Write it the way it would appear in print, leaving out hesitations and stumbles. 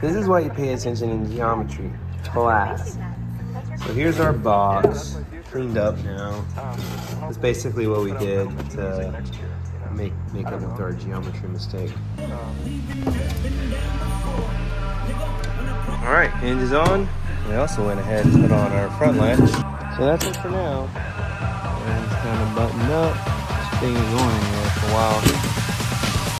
This is why you pay attention in geometry class. So here's our box, cleaned up now. That's basically what we did to make up with our geometry mistake. Alright, hinge is on. We also went ahead and put on our front latch. So that's it for now. And it's kind of buttoned up. This thing is going anywhere for a while.